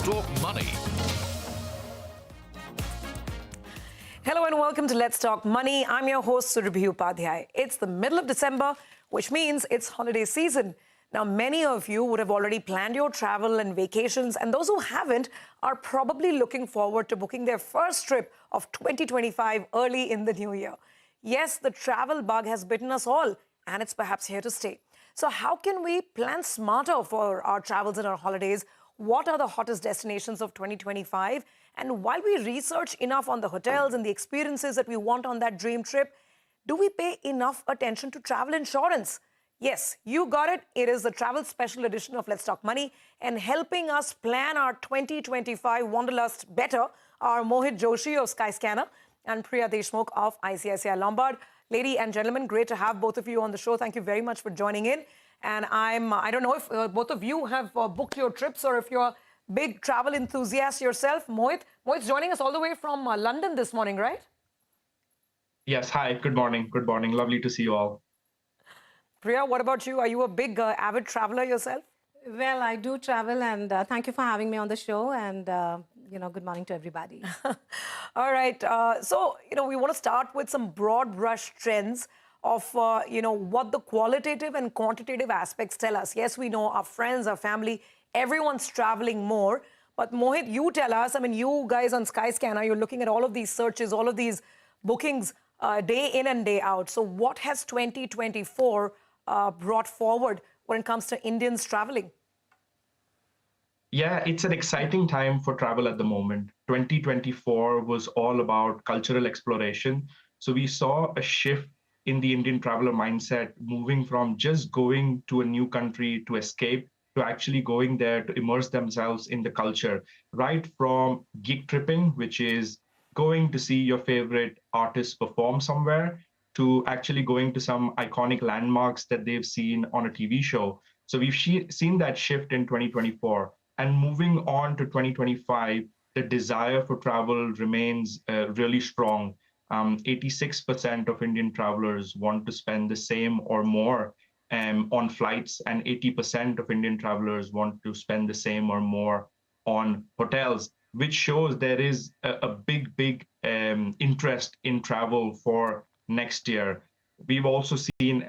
Talk Money. Hello and welcome to Let's Talk Money. I'm your host, Surabhi Upadhyay. It's the middle of December, which means it's holiday season. Now, many of you would have already planned your travel and vacations, and those who haven't are probably looking forward to booking their first trip of 2025 early in the new year. Yes, the travel bug has bitten us all, and it's perhaps here to stay. So how can we plan smarter for our travels and our holidays? What are the hottest destinations of 2025? And while we research enough on the hotels and the experiences that we want on that dream trip, do we pay enough attention to travel insurance? Yes, you got it. It is the travel special edition of Let's Talk Money. And helping us plan our 2025 Wanderlust better are Mohit Joshi of Skyscanner and Priya Deshmukh of ICICI Lombard. Ladies and gentlemen, great to have both of you on the show. Thank you very much for joining in. And I don't know if both of you have booked your trips or if you're big travel enthusiast yourself. Mohit's joining us all the way from London this morning, right? Yes, hi, good morning. Good morning. Lovely to see you all. Priya, what about you? Are you a big avid traveler yourself? Well, I do travel, and thank you for having me on the show. And, good morning to everybody. All right. So, we want to start with some broad brush trends of, what the qualitative and quantitative aspects tell us. Yes, we know our friends, our family, everyone's traveling more. But Mohit, you tell us, you guys on Skyscanner, you're looking at all of these searches, all of these bookings day in and day out. So what has 2024 brought forward when it comes to Indians traveling? Yeah, it's an exciting time for travel at the moment. 2024 was all about cultural exploration. So we saw a shift in the Indian traveler mindset, moving from just going to a new country to escape to actually going there to immerse themselves in the culture, right from gig tripping, which is going to see your favorite artist perform somewhere, to actually going to some iconic landmarks that they've seen on a TV show. So we've seen that shift in 2024. And moving on to 2025, the desire for travel remains really strong. 86% of Indian travelers want to spend the same or more on flights, and 80% of Indian travelers want to spend the same or more on hotels, which shows there is a big interest in travel for next year. We've also seen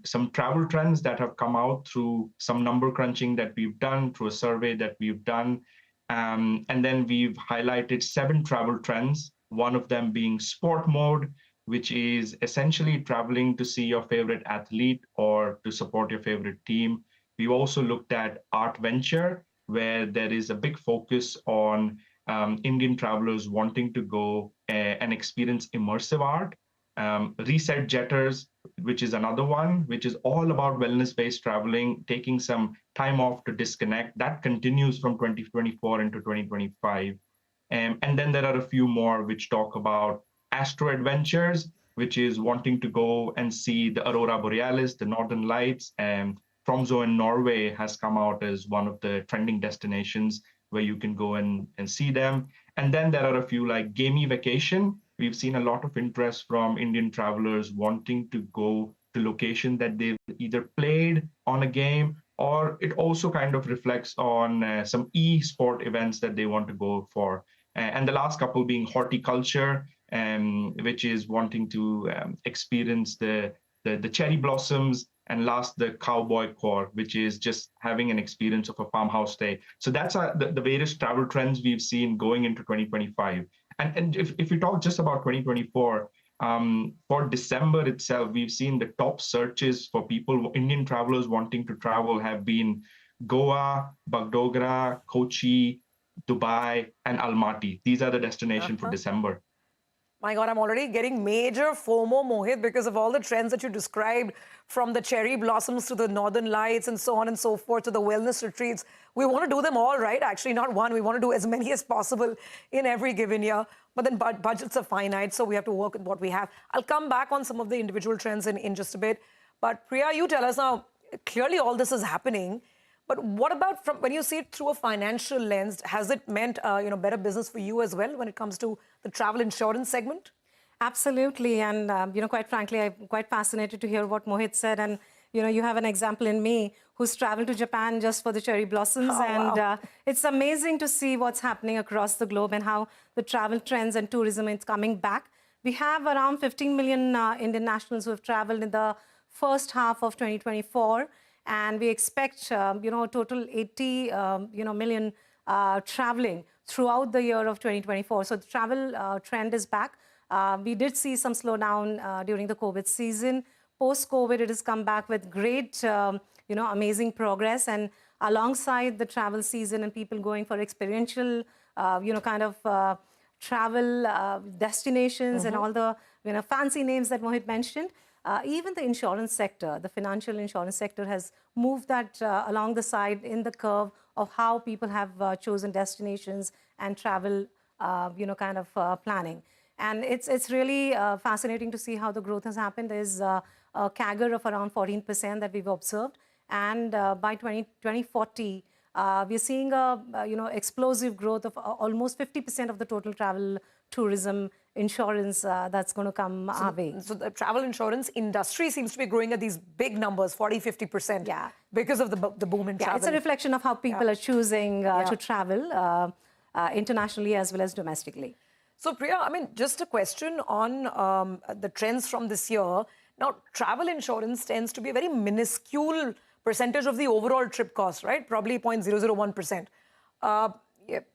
some travel trends that have come out through some number crunching that we've done, through a survey that we've done. And then we've highlighted 7 travel trends, one of them being sport mode, which is essentially traveling to see your favorite athlete or to support your favorite team. We've also looked at art venture, where there is a big focus on Indian travelers wanting to go and experience immersive art. Reset jetters, which is another one, which is all about wellness-based traveling, taking some time off to disconnect. That continues from 2024 into 2025. And then there are a few more which talk about astro adventures, which is wanting to go and see the Aurora Borealis, the Northern Lights. Tromsø in Norway has come out as one of the trending destinations where you can go and see them. And then there are a few like gamey vacation. We've seen a lot of interest from Indian travelers wanting to go to location that they've either played on a game, or it also kind of reflects on some e-sport events that they want to go for. And the last couple being horticulture, which is wanting to experience the cherry blossoms, and last, the cowboy core, which is just having an experience of a farmhouse stay. So that's the various travel trends we've seen going into 2025. And if we talk just about 2024, for December itself, we've seen the top searches for people, Indian travelers wanting to travel, have been Goa, Bagdogra, Kochi, Dubai, and Almaty. These are the destinations for December. My God, I'm already getting major FOMO, Mohit, because of all the trends that you described, from the cherry blossoms to the northern lights and so on and so forth to the wellness retreats. We want to do them all, right? Actually, not one. We want to do as many as possible in every given year. But then budgets are finite, so we have to work with what we have. I'll come back on some of the individual trends in just a bit. But Priya, you tell us now, clearly all this is happening. But what about when you see it through a financial lens? Has it meant better business for you as well when it comes to the travel insurance segment? Absolutely. And, quite frankly, I'm quite fascinated to hear what Mohit said. And you have an example in me who's traveled to Japan just for the cherry blossoms. Wow. It's amazing to see what's happening across the globe and how the travel trends and tourism is coming back. We have around 15 million Indian nationals who have traveled in the first half of 2024. And we expect, total 80, million traveling throughout the year of 2024. So the travel trend is back. We did see some slowdown during the COVID season. Post-COVID, it has come back with great, amazing progress. And alongside the travel season and people going for experiential, travel destinations and all the, fancy names that Mohit mentioned, even the insurance sector, the financial insurance sector has moved that along the side in the curve of how people have chosen destinations and travel, planning. And it's really fascinating to see how the growth has happened. There's a CAGR of around 14% that we've observed. And by 2040, we're seeing explosive growth of almost 50% of the total travel tourism insurance that's going to come our way. So the travel insurance industry seems to be growing at these big numbers, 40-50%, Yeah. because of the boom in travel. It's a reflection of how people are choosing to travel internationally as well as domestically. So Priya, I mean, just a question on the trends from this year. Now, travel insurance tends to be a very minuscule percentage of the overall trip cost, right? Probably 0.001%.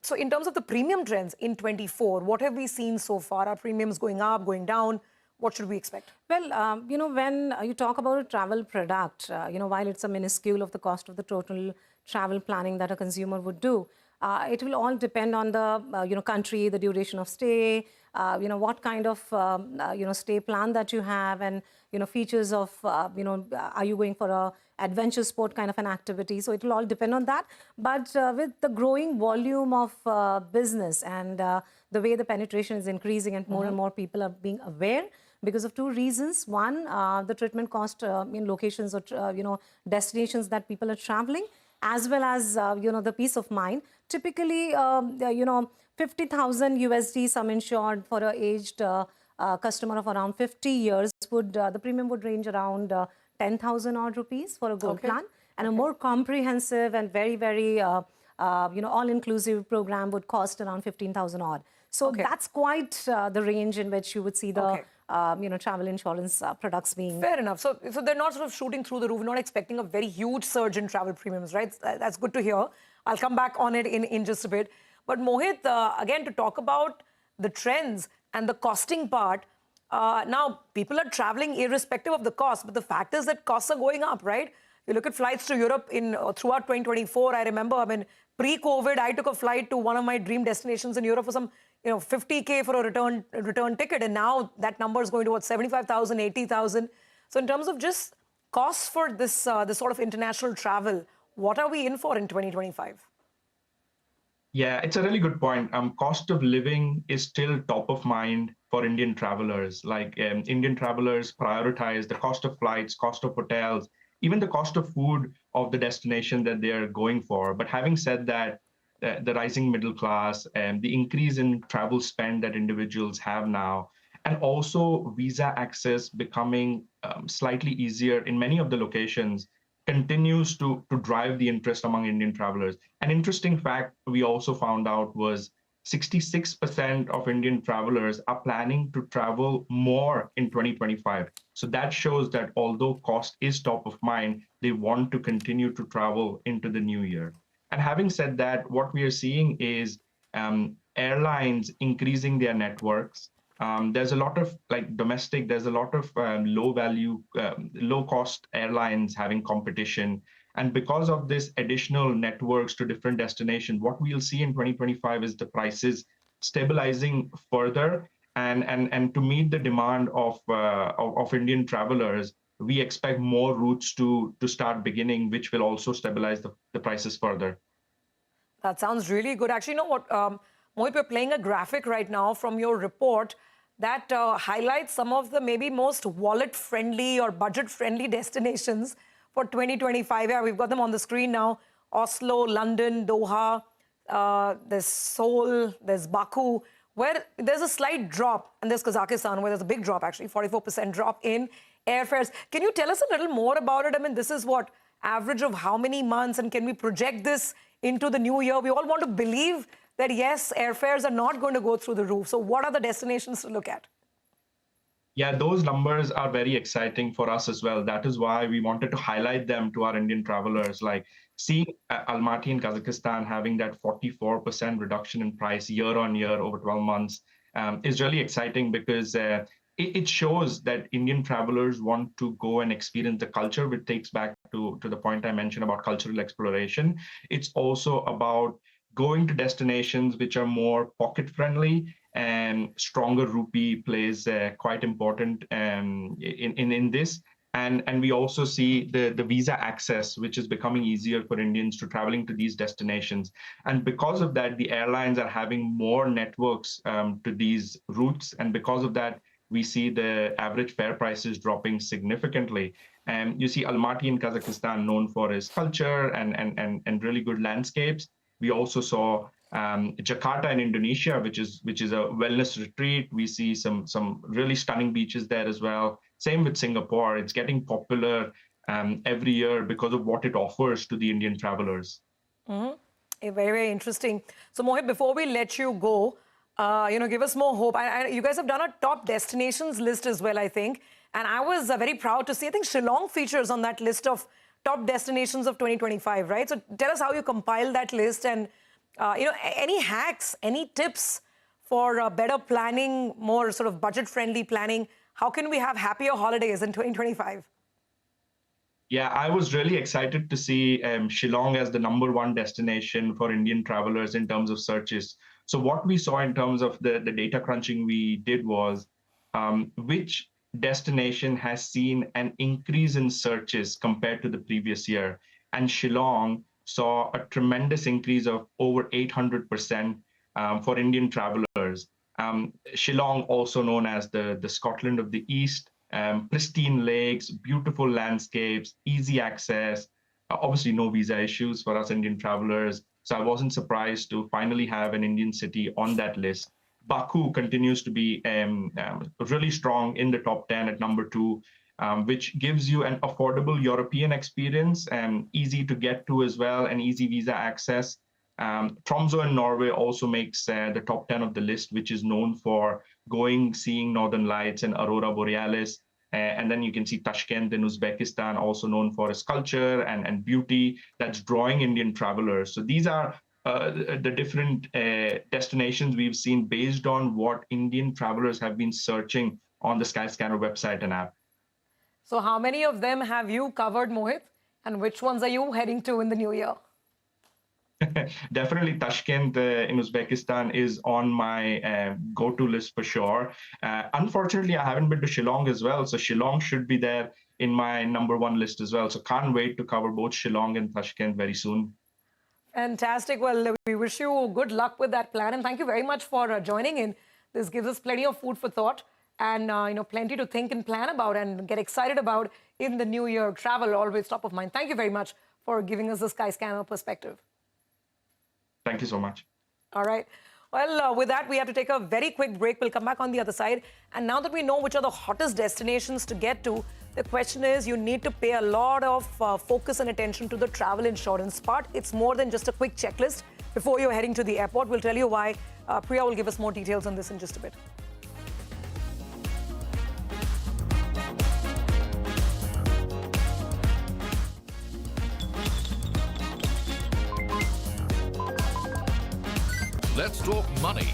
So in terms of the premium trends in 24, what have we seen so far? Are premiums going up, going down? What should we expect? Well, when you talk about a travel product, while it's a minuscule of the cost of the total travel planning that a consumer would do, it will all depend on the country, the duration of stay, what kind of stay plan that you have, and features of are you going for a adventure sport kind of an activity. So it will all depend on that. But with the growing volume of business and the way the penetration is increasing and more people are being aware because of two reasons. One, the treatment cost in locations or destinations that people are traveling, as well as the peace of mind. Typically, 50,000 USD sum insured for an aged customer of around 50 years would the premium would range around 10,000 odd rupees for a gold plan, and a more comprehensive and very all-inclusive program would cost around 15,000 odd. So that's quite the range in which you would see the travel insurance products being. Fair enough. So they're not sort of shooting through the roof. We're not expecting a very huge surge in travel premiums, right? That's good to hear. I'll come back on it in just a bit. But Mohit, again, to talk about the trends and the costing part, now people are traveling irrespective of the cost, but the fact is that costs are going up, right? You look at flights to Europe throughout 2024. I remember, I mean, pre-COVID, I took a flight to one of my dream destinations in Europe for some, 50K for a return ticket, and now that number is going to 75,000, 80,000. So in terms of just costs for this sort of international travel, what are we in for in 2025? Yeah, it's a really good point. Cost of living is still top of mind for Indian travelers. Like Indian travelers prioritize the cost of flights, cost of hotels, even the cost of food of the destination that they are going for. But having said that, the rising middle class and the increase in travel spend that individuals have now, and also visa access becoming slightly easier in many of the locations, continues to drive the interest among Indian travelers. An interesting fact we also found out was 66% of Indian travelers are planning to travel more in 2025. So that shows that although cost is top of mind, they want to continue to travel into the new year. And having said that, what we are seeing is airlines increasing their networks. There's a lot of domestic, there's a lot of low cost airlines having competition. And because of this additional networks to different destinations, what we'll see in 2025 is the prices stabilizing further. And to meet the demand of Indian travelers, we expect more routes to start beginning, which will also stabilize the prices further. That sounds really good. Actually, you know what, Mohit, we're playing a graphic right now from your report that highlights some of the maybe most wallet-friendly or budget-friendly destinations for 2025. Yeah, we've got them on the screen now. Oslo, London, Doha, there's Seoul, there's Baku, where there's a slight drop, and there's Kazakhstan, where there's a big drop, actually, 44% drop in airfares. Can you tell us a little more about it? I mean, this is what, average of how many months, and can we project this into the new year? We all want to believe that, yes, airfares are not going to go through the roof. So what are the destinations to look at? Yeah, those numbers are very exciting for us as well. That is why we wanted to highlight them to our Indian travelers. Like seeing Almaty in Kazakhstan having that 44% reduction in price year on year over 12 months is really exciting because it shows that Indian travelers want to go and experience the culture, which takes back to the point I mentioned about cultural exploration. It's also about going to destinations which are more pocket friendly, and stronger rupee plays quite important in this. And we also see the visa access, which is becoming easier for Indians to traveling to these destinations. And because of that, the airlines are having more networks to these routes. And because of that, we see the average fare prices dropping significantly. And you see Almaty in Kazakhstan known for its culture and really good landscapes. We also saw Jakarta in Indonesia, which is a wellness retreat. We see some really stunning beaches there as well. Same with Singapore. It's getting popular every year because of what it offers to the Indian travelers. Very, very interesting. So Mohit, before we let you go, give us more hope. You guys have done a top destinations list as well, I think. And I was very proud to see, I think Shillong features on that list of top destinations of 2025, right? So tell us how you compiled that list and, any hacks, any tips for better planning, more sort of budget-friendly planning. How can we have happier holidays in 2025? Yeah, I was really excited to see Shillong as the #1 destination for Indian travelers in terms of searches. So what we saw in terms of the data crunching we did was which destination has seen an increase in searches compared to the previous year. And Shillong saw a tremendous increase of over 800% for Indian travelers. Shillong, also known as the Scotland of the East, pristine lakes, beautiful landscapes, easy access, obviously no visa issues for us Indian travelers. So I wasn't surprised to finally have an Indian city on that list. Baku continues to be really strong in the top 10 at #2, which gives you an affordable European experience, easy to get to as well, and easy visa access. Tromsø in Norway also makes the top 10 of the list, which is known for seeing Northern Lights and Aurora Borealis. And then you can see Tashkent in Uzbekistan, also known for its culture and beauty that's drawing Indian travelers. So these are the different destinations we've seen based on what Indian travelers have been searching on the Skyscanner website and app. So how many of them have you covered, Mohit? And which ones are you heading to in the new year? Definitely Tashkent in Uzbekistan is on my go-to list for sure. Unfortunately, I haven't been to Shillong as well. So Shillong should be there in my #1 list as well. So can't wait to cover both Shillong and Tashkent very soon. Fantastic. Well, we wish you good luck with that plan. And thank you very much for joining in. This gives us plenty of food for thought and, plenty to think and plan about and get excited about in the new year. Travel always top of mind. Thank you very much for giving us the Skyscanner perspective. Thank you so much. All right. Well, with that, we have to take a very quick break. We'll come back on the other side. And now that we know which are the hottest destinations to get to, the question is you need to pay a lot of focus and attention to the travel insurance part. It's more than just a quick checklist before you're heading to the airport. We'll tell you why. Priya will give us more details on this in just a bit. Let's talk money